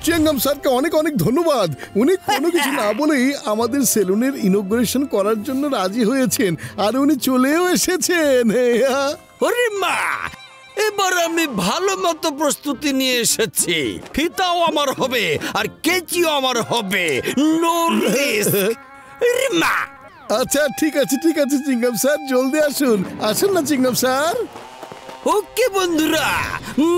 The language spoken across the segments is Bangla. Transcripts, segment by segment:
চিংগাম স্যারকে অনেক অনেক ধন্যবাদ। উনি কোনো কিছু না বলেই আমাদের সেলুনের ইনগ্রেশন করার জন্য রাজি হয়েছেন, আর উনি চলেও এসেছেন। ওরে মা, এবার আমি ভালো মতো প্রস্তুতি নিয়ে এসেছি। ফিতাও আমার হবে আর কেচিও আমার হবে। No risk. ওরে মা। আচ্ছা ঠিক আছে চিংগাম স্যার, জলদি আসুন। আসুন না চিংগাম স্যার। ওকে বন্ধুরা,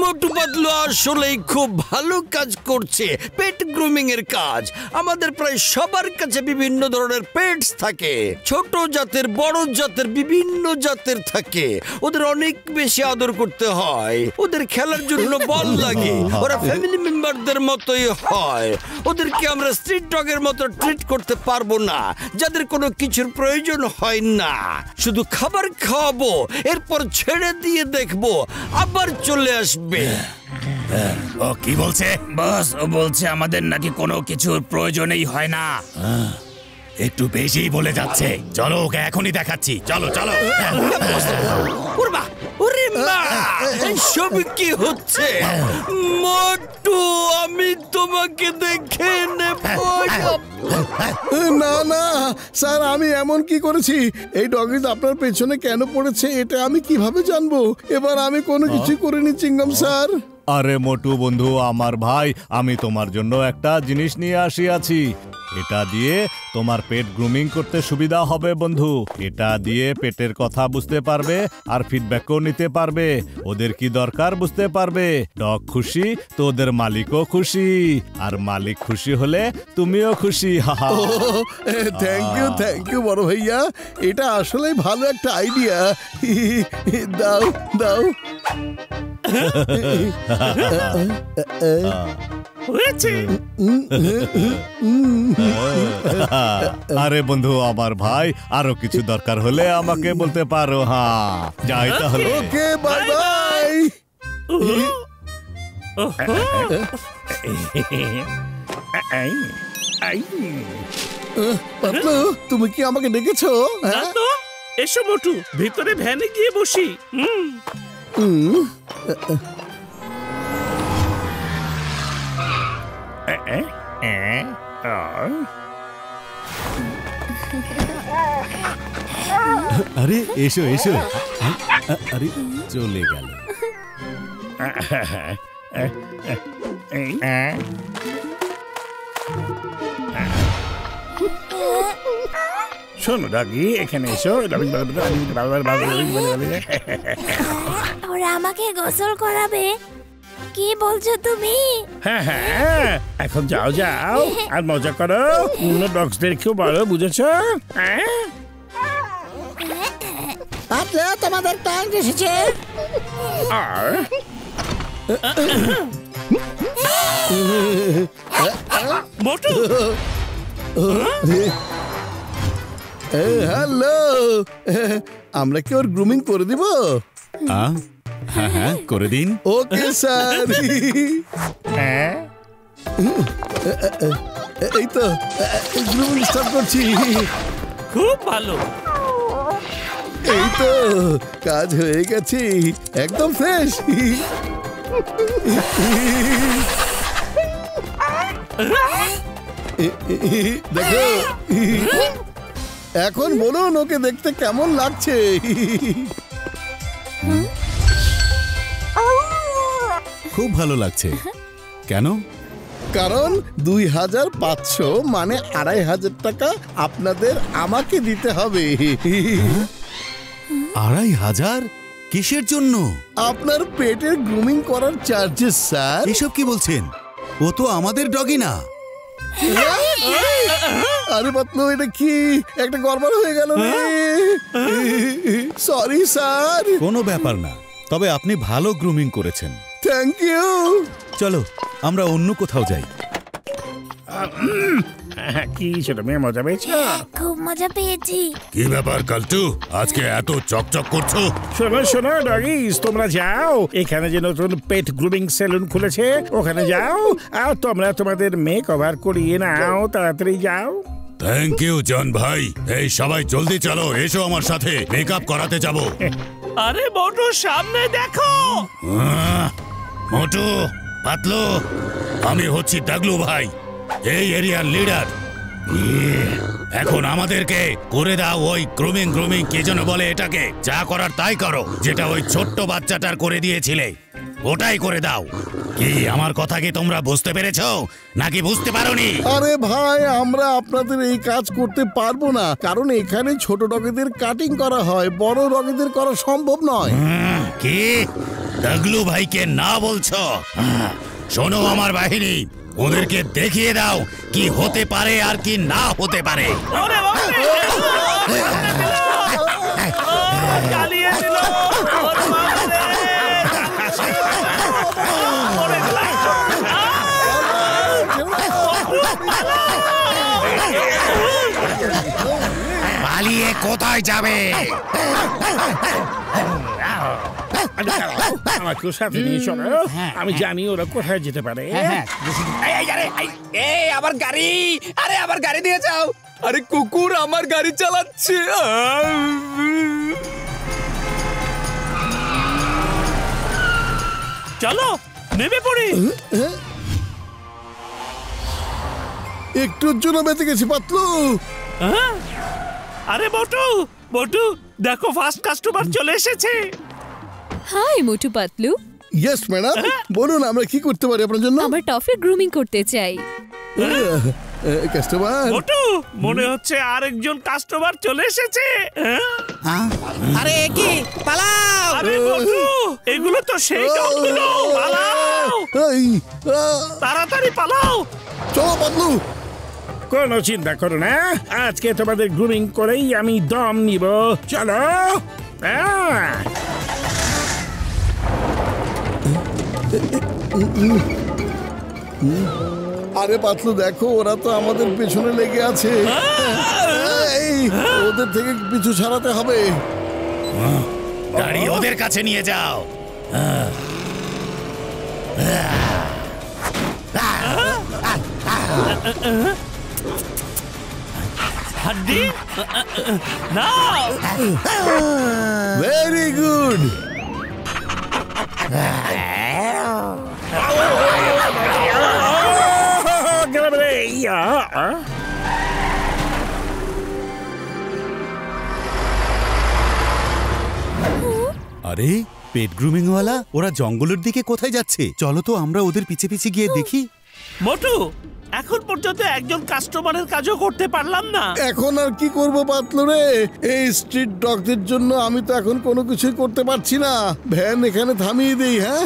মোটু পাতলু আসলেই খুব ভালো কাজ করছে, পেট গ্রুমিং এর কাজ। আমাদের প্রায় সবার কাছে বিভিন্ন ধরনের পেটস থাকে, ছোট জাতের, বড় জাতের, বিভিন্ন জাতের থাকে। ওদের অনেক বেশি আদর করতে হয়, ওদের খেলার জন্য বল লাগে, ওরা ফ্যামিলি মেম্বারদের মতোই হয়। ওদেরকে আমরা স্ট্রিট ডগের মতো ট্রিট করতে পারবো না, যাদের কোনো কিছুর প্রয়োজন হয় না। শুধু খাবার খাওয়াবো, এরপর ছেড়ে দিয়ে দেখবো আবার চলে আসবে। ও কি বলছে? বস, ও বলছে আমাদের নাকি কোনো কিছুর প্রয়োজনই হয় না। একটু বেশি বলে যাচ্ছে। চলো ওকে এখনই দেখাচ্ছি। চলো চলো। ওরে মা, এসব কি হচ্ছে? মোটু, আমি তোমাকে দেখে নেব। না না স্যার, আমি এমন কি করেছি? এই ডগিজ আপনার পেছনে কেন পড়েছে এটা আমি কিভাবে জানবো? এবার আমি কোনো কিছু করিনি চিংগাম স্যার। আরে মোটু বন্ধু, আমার ভাই, আমি তোমার জন্য একটা জিনিস নিয়ে আসিয়াছি। এটা দিয়ে তোমার পেট গ্রুমিং করতে সুবিধা হবে বন্ধু। এটা দিয়ে পেটের কথা বুঝতে পারবে আর ফিডব্যাকও নিতে পারবে। ওদের কি দরকার বুঝতে পারবে। ডগ খুশি তো ওদের মালিকও খুশি, আর মালিক খুশি হলে তুমিও খুশি। থ্যাংক ইউ বড় ভাইয়া, এটা আসলেই ভালো একটা আইডিয়া। দাও দাও। আরে বন্ধু আমার ভাই, আরো কিছু দরকার হলে আমাকে বলতে পারো। হ্যাঁ, যাই তাহলে। ওকে, বাই বাই। পাতলু, তুমি কি আমাকে ডেকেছো? এসো মোটু, ভিতরে ভ্যানে গিয়ে বসি। আরে এসো এসো। আরে চলে গেল। শোনো ডাকি, এখানে এসো। ওরা আমাকে গোসল করাবে? কি বলছো তুমি? হ্যাঁ হ্যাঁ, এখন যাও যাও আর মজা করো। ডগসদেরকেও বলো, বুঝেছো? পাতলু, তোমাদের টাইম এসেছে। আর মোটু, হ্যালো, আমরা কি ওর গ্রুমিং করে দিব? হ্যাঁ হ্যাঁ, করে দিন। Okay sir. এই তো গ্রুমিং স্টার্ট করছি। খুব ভালো। এই তো কাজ হয়ে গেছে, একদম ফ্রেশ। দেখো, এখন বলুন ওকে দেখতে কেমন লাগছে? খুব ভালো লাগছে। কেন? কারণ 2500 মানে 2500 টাকা আপনাদের আমাকে দিতে হবে। 2500? কিসের জন্য? আপনার পেটের গ্রুমিং করার চার্জেস স্যার। এসব কি বলছেন? ও তো আমাদের ডগি না। আরে পাতলু, এটা কি একটা গড়বড় হয়ে গেল রে। Sorry sir. কোনো ব্যাপার না, তবে আপনি ভালো গ্রুমিং করেছেন। Thank you. চলো আমরা অন্য কোথাও যাই। কি ছোট মেয়ে, মজা পেয়েছো? খুব মজা পেয়েছি। কি ব্যাপার কালটু, আজকে এত চকচক করছো? শোনো শোনো ডগিস, তোমরা যাও, এখানে যে নতুন পেট গ্রুমিং সেলুন খুলেছে ওখানে যাও, আর তোমরা তোমাদের মেক ওভার করিয়ে নাও। তাড়াতাড়ি যাও। থ্যাংক ইউ জন ভাই। এই সবাই জলদি চলো, এসো আমার সাথে, মেকআপ করাতে যাবো। আরে মোটু, সামনে দেখো। মোটু, পাতলু, আমি হচ্ছি দাগলু ভাই, এই এরিয়ার লিডার। এখন আমাদেরকে করে দাও ওই গ্রুমিং কে যেন বলে এটাকে, যা করার তাই করো, যেটা ওই ছোট্ট বাচ্চাটার করে দিয়েছিলে ওটাই করে দাও। কি আমার কথা কি তোমরা বুঝতে পেরেছো নাকি বুঝতে পারোনি? আরে ভাই, আমরা আপনাদের এই কাজ করতে পারবো না, কারণ এখানে ছোট ডগিদের কাটিং করা হয়, বড় ডগিদের করা সম্ভব নয়। কি দাগলু ভাইকে না বলছো? শোনো আমার বাহিনী, ওদেরকে দেখিয়ে দাও কি হতে পারে আর কি না হতে পারে। পালিয়ে কোথায় যাবে? আমাকেও সাথে নিয়ে চলো, আমি জানি ওরা কোথায় যেতে পারে। আবার গাড়ি, আরে আবার গাড়ি দিয়ে যাও। আরে কুকুর আমার গাড়ি চালাচ্ছে। চলো নেমে পড়ি। একটুর জন্য বেঁচে গেছি পাতলু। আরে বটু দেখো, ফার্স্ট কাস্টমার চলে এসেছে। High Motu Patlu. Yes madam, বলুন আমরা কি করতে পারি আপনার জন্য? আমার টফি গ্রুমিং করতে চাই। কাস্টমার বটু, মনে হচ্ছে আরেকজন কাস্টমার চলে এসেছে। আরে কি পালাও! আরে বটু, এগুলো তো সেই ডগগুলো। পালাও, তাড়াতাড়ি পালাও। চলো পাতলু। কোনো চিন্তা করো না, আজকে তোমাদের গ্রুমিং করেই আমি দম নিব। চলো। আরে পাতলু দেখো, ওরা তো আমাদের পেছনে লেগে আছে। ওদের থেকে পিছু ছাড়াতে হবে। গাড়ি ওদের কাছে নিয়ে যাও। হাড্ডি না। Very good. আরে পেট গ্রুমিং ওয়ালা, ওরা জঙ্গলের দিকে কোথায় যাচ্ছে? চলো তো আমরা ওদের পিছে পিছে গিয়ে দেখি। মোটু, এখন পর্যন্ত একজন কাস্টমারের কাজও করতে পারলাম না। এখন আর কি করব পাতলু রে, এই স্ট্রিট ডগদের জন্য আমি তো এখন কোনো কিছুই করতে পারছি না। ভ্যান এখানে থামিয়ে দেই। হ্যাঁ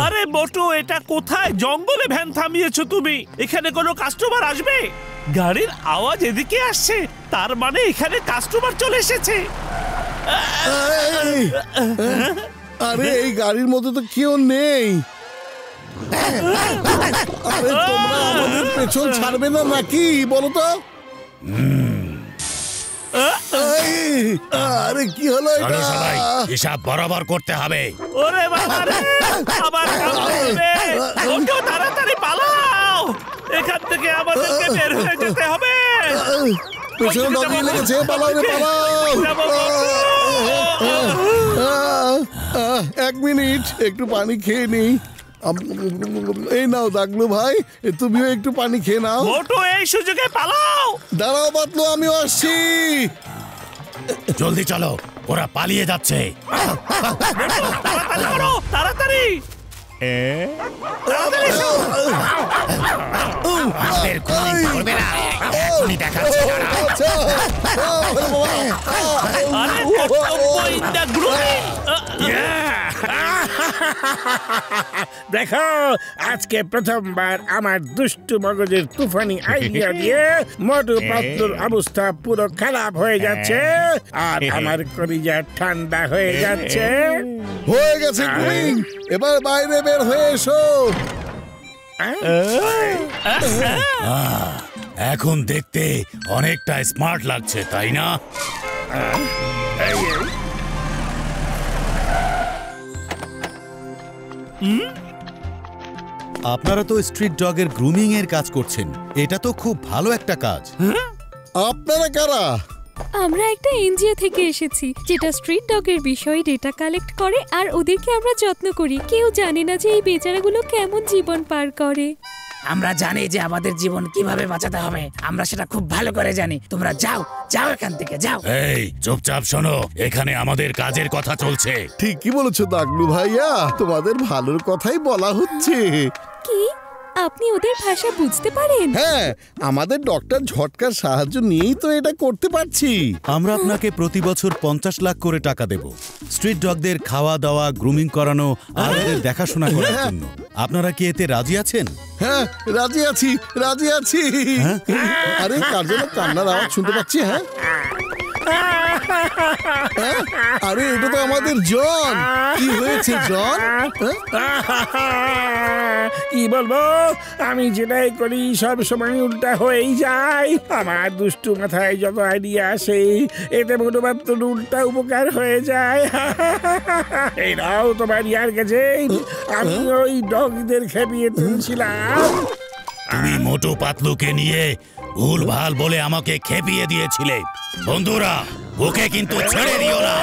আরে মোটু, এটা কোথায়? জঙ্গলে ভ্যান থামিয়েছো তুমি? এখানে কোনো কাস্টমার আসবে? গাড়ির আওয়াজ এদিকে আসছে, তার মানে এখানে কাস্টমার চলে এসেছে। আরে এই গাড়ির মধ্যে তো কেউ নেই। আরে তোমরা আমাদের পেছন ছাড়বে না নাকি বলো তো? আরে কি হলো এটা? সবাই হিসাব বরাবর করতে হবে। ওরে বাবা রে, আবার কামড়াবে। ওঠো, তাড়াতাড়ি পালাও, এখান থেকে আমাদেরকে বের হয়ে যেতে হবে। পেছনে ডগি লেগেছে, পালাও রে পালাও। এক মিনিট, একটু পানি খেয়ে নিই। এই নাও দাগলু ভাই, তুমিও একটু পানি খেয়ে নাও। মোটু, এই সুযোগে পালাও। দাঁড়াও পাতলু, আমিও আসছি। জলদি চলো, ওরা পালিয়ে যাচ্ছে। তাড়াতাড়ি করো, তাড়াতাড়ি। আমাদের গ্রুমিং করবে না, এখনই দেখাচ্ছি। আরে ইন দ্য গ্রুমিং। দেখো, আজকে প্রথমবার আমার দুষ্টু মগজের তুফানি আইডিয়া দিয়ে মোটু পাতলুর অবস্থা পুরো খারাপ হয়ে যাচ্ছে, আর আমার কলিজা ঠান্ডা হয়ে যাচ্ছে। হয়ে গেছে গ্রুমিং, এবার বাইরে বের হয়ে এসো। এখন দেখতে অনেকটা স্মার্ট লাগছে, তাই না? আপনারা তো স্ট্রিট ডগের গ্রুমিং এর কাজ করছেন, এটা তো খুব ভালো একটা কাজ। আপনারা কারা? আমরা একটা এনজিও থেকে এসেছি যেটা স্ট্রিট ডগের বিষয়ে ডেটা কালেক্ট করে আর ওদেরকে আমরা যত্ন করি। কেউ জানে না যে এই বেচারাগুলো কেমন জীবন পার করে। আমরা জানি যে আমাদের জীবন কিভাবে বাঁচাতে হবে, আমরা সেটা খুব ভালো করে জানি। তোমরা যাও যাও এখান থেকে যাও। এই চুপচাপ শোনো, এখানে আমাদের কাজের কথা চলছে। ঠিকই বলেছো দাগলু ভাইয়া, তোমাদের ভালোর কথাই বলা হচ্ছে। কি আপনি ওদের ভাষা বুঝতে পারেন? হ্যাঁ, আমাদের ডক্টর ঝটকার সাহায্য নিয়েই তো এটা করতে পারছি। আমরা আপনাকে প্রতি বছর 50 লাখ করে টাকা দেব স্ট্রিট ডগদের খাওয়া দাওয়া, গ্রুমিং করানো আর ওদের দেখাশোনা করার জন্য। আপনারা কি এতে রাজি আছেন? হ্যাঁ, রাজি আছি, রাজি আছি। আরে কার জন্য কান্নার আওয়াজ শুনতে পাচ্ছি? হ্যাঁ, আরে এটা তো আমাদের জন। কি হয়েছে জন? কি বলবো, আমি যেটাই করি সব সময় উল্টা হয়েই যায়। আমার দুষ্টু মাথায় যত আইডিয়া আসে এতে মোটমাত্র উল্টা উপকার হয়ে যায়। এই নাও তোমার ইয়ার কাছে, আমি ওই ডগদের খেপিয়ে তুলছিলাম। তুমি মোটু পাতলুকে নিয়ে ভুল ভাল বলে আমাকে খেপিয়ে দিয়েছিলে। বন্ধুরা, ওকে কিন্তু ছেড়ে দিও না।